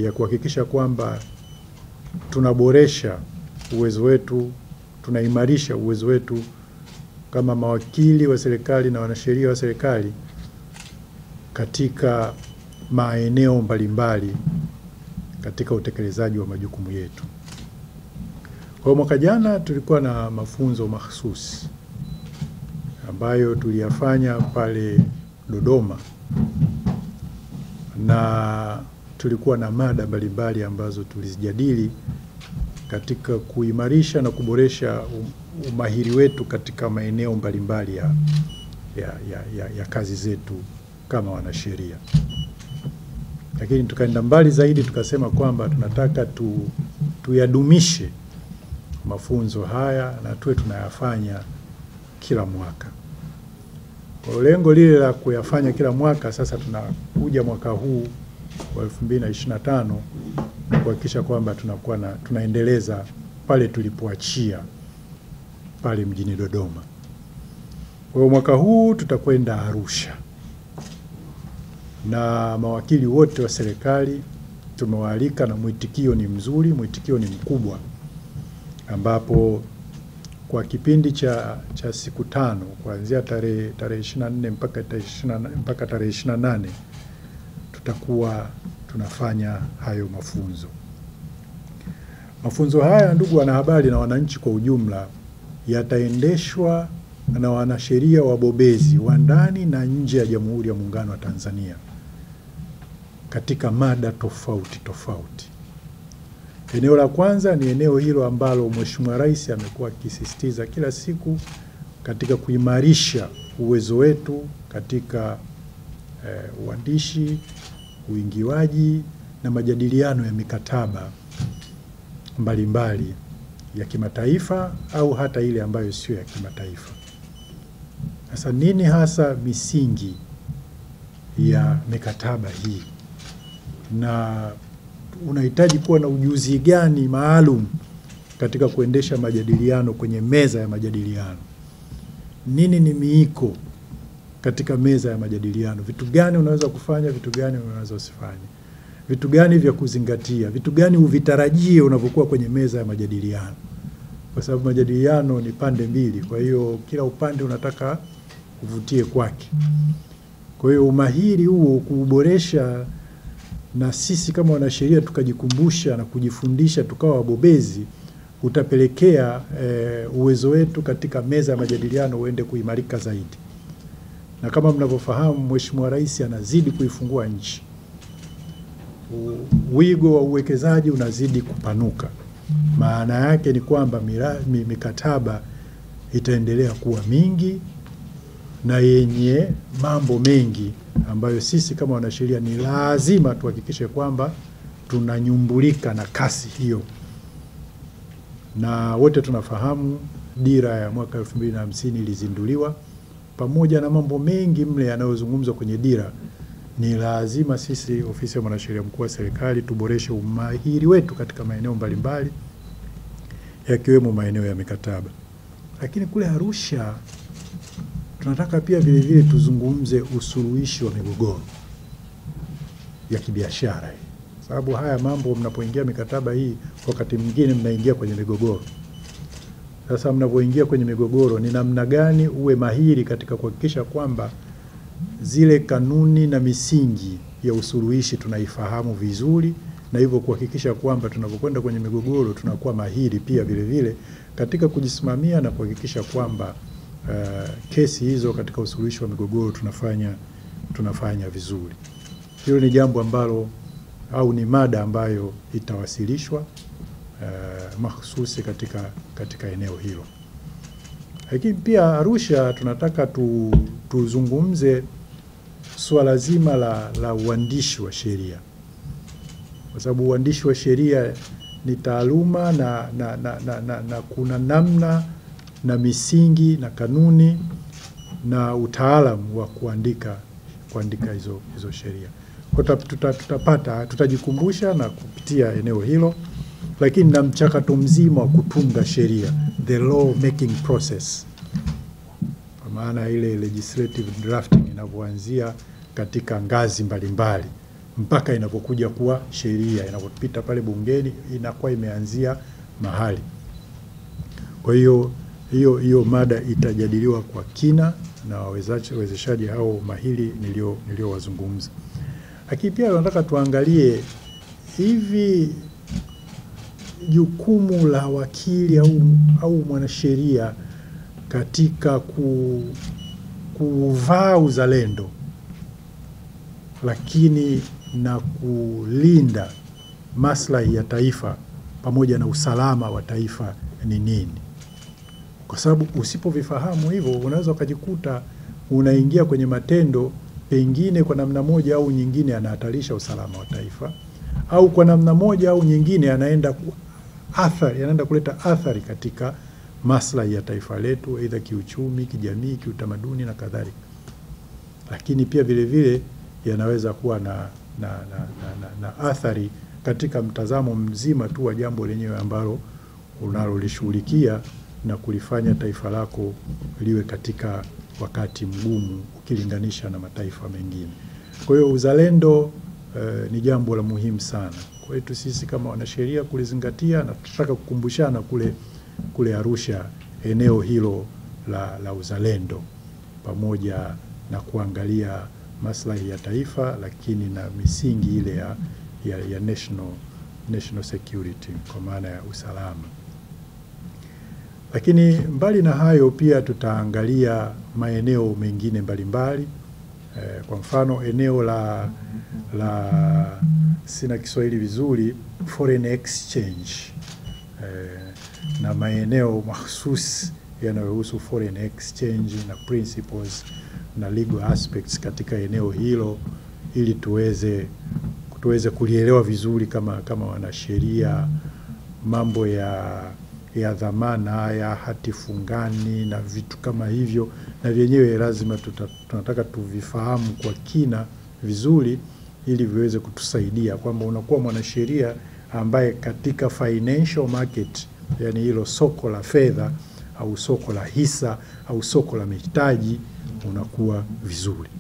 ya kuhakikisha kwamba tunaboresha uwezo wetu, tunaimarisha uwezo wetu kama mawakili wa serikali na wanasheria wa serikali katika maeneo mbalimbali katika utekelezaji wa majukumu yetu. Kwa mwaka jana tulikuwa na mafunzo mahsusi ambayo tuliyafanya pale Dodoma, na tulikuwa na mada mbalimbali ambazo tulizijadili katika kuimarisha na kuboresha umahiri wetu katika maeneo mbalimbali ya kazi zetu kama wanasheria. Lakini tukaenda mbali zaidi, tukasema kwamba tunataka tuyadumishe mafunzo haya na tuwe tunayafanya kila mwaka. Kwa lengo lile la kuyafanya kila mwaka, sasa tunakuja mwaka huu wa 2025 kuhakikisha kwamba tunaendeleza pale tulipoachia pale mjini Dodoma. Kwa mwaka huu tutakwenda Arusha, na mawakili wote wa serikali tumewaalika, na mwitikio ni mzuri, mwitikio ni mkubwa, ambapo kwa kipindi cha siku 5 kuanzia tarehe 24 mpaka tarehe 28 tutakuwa tunafanya hayo mafunzo. Mafunzo haya, ndugu wanahabari na wananchi kwa ujumla, yataendeshwa na wanasheria wabobezi wa ndani na nje ya Jamhuri ya Muungano wa Tanzania katika mada tofauti tofauti. Eneo la kwanza ni eneo hilo ambalo Mheshimiwa Rais amekuwa akisisitiza kila siku katika kuimarisha uwezo wetu katika uandishi, uingiwaji na majadiliano ya mikataba mbalimbali ya kimataifa au hata ile ambayo sio ya kimataifa. Sasa nini hasa misingi ya mikataba hii, na unahitaji kuwa na ujuzi gani maalum katika kuendesha majadiliano kwenye meza ya majadiliano? Nini ni miiko katika meza ya majadiliano? Vitu gani unaweza kufanya, vitu gani unaweza usifanye? Vitu gani vya kuzingatia? Vitu gani uvitarajie unapokuwa kwenye meza ya majadiliano? Kwa sababu majadiliano ni pande mbili, kwa hiyo kila upande unataka uvutie kwake. Kwa hiyo umahiri huo kuuboresha, na sisi kama wanasheria tukajikumbusha na kujifundisha tukawa wabobezi, utapelekea uwezo wetu katika meza ya majadiliano uende kuimarika zaidi. Na kama mnavyofahamu, Mheshimiwa Rais anazidi kuifungua nchi. Wigo wa uwekezaji unazidi kupanuka. Maana yake ni kwamba mikataba itaendelea kuwa mingi na yenye mambo mengi ambayo sisi kama wanasheria ni lazima tuhakikishe kwamba tunanyumbulika na kasi hiyo. Na wote tunafahamu dira ya mwaka 2050 ilizinduliwa, pamoja na mambo mengi mle yanayozungumzwa kwenye dira. Ni lazima sisi ofisi ya mwanasheria mkuu wa serikali tuboreshe umahiri wetu katika maeneo mbalimbali, yakiwemo maeneo ya mikataba. Lakini kule Arusha tunataka pia vile vile tuzungumze usuluhishi wa migogoro ya kibiashara, sababu haya mambo, mnapoingia mikataba hii wakati mwingine mnaingia kwenye migogoro. Sasa mnapoingia kwenye migogoro, ni namna gani uwe mahiri katika kuhakikisha kwamba zile kanuni na misingi ya usuluhishi tunaifahamu vizuri, na hivyo kuhakikisha kwamba tunapokwenda kwenye migogoro tunakuwa mahiri pia vile vile katika kujisimamia na kuhakikisha kwamba kesi hizo katika usuluhishi wa migogoro tunafanya vizuri. Hilo ni jambo ambalo, au ni mada ambayo itawasilishwa mahsusi katika eneo hilo. Lakini pia Arusha tunataka tuzungumze swala zima la uandishi wa sheria, kwa sababu uandishi wa sheria ni taaluma na kuna namna na misingi na kanuni na utaalamu wa kuandika hizo sheria. Kwa tutajikumbusha na kupitia eneo hilo, lakini na mchakato mzima wa kutunga sheria, the law making process, kwa maana ile legislative drafting inavyoanzia katika ngazi mbalimbali mpaka inapokuja kuwa sheria, inapopita pale bungeni inakuwa imeanzia mahali. Kwa hiyo mada itajadiliwa kwa kina na wawezeshaji hao mahiri niliowazungumza. Lakini pia nataka tuangalie hivi jukumu la wakili au mwanasheria katika kuvaa uzalendo lakini na kulinda maslahi ya taifa pamoja na usalama wa taifa ni nini. Kwa sababu usipovifahamu hivyo unaweza ukajikuta unaingia kwenye matendo pengine kwa namna moja au nyingine yanahatarisha usalama wa taifa, au kwa namna moja au nyingine yanaenda kuleta athari katika maslahi ya taifa letu, aidha kiuchumi, kijamii, kiutamaduni na kadhalika. Lakini pia vile vile yanaweza kuwa na athari katika mtazamo mzima tu wa jambo lenyewe ambalo unalolishughulikia na kulifanya taifa lako liwe katika wakati mgumu ukilinganisha na mataifa mengine. Kwa hiyo uzalendo ni jambo la muhimu sana. Kwa hiyo sisi kama wanasheria kulizingatia, na tutaka kukumbushana kule Arusha eneo hilo la uzalendo, pamoja na kuangalia maslahi ya taifa lakini na misingi ile ya national security kwa maana ya usalama. Lakini mbali na hayo pia tutaangalia maeneo mengine mbalimbali. Kwa mfano eneo la sina Kiswahili vizuri, foreign exchange, na maeneo mahsusi yanayohusu foreign exchange na principles na legal aspects katika eneo hilo, ili tuweze kulielewa vizuri kama wanasheria, mambo ya dhamana ya hati fungani na vitu kama hivyo, na vyenyewe lazima tunataka tuvifahamu kwa kina vizuri ili viweze kutusaidia kwamba unakuwa mwanasheria ambaye katika financial market, yani hilo soko la fedha au soko la hisa au soko la mitaji, unakuwa vizuri.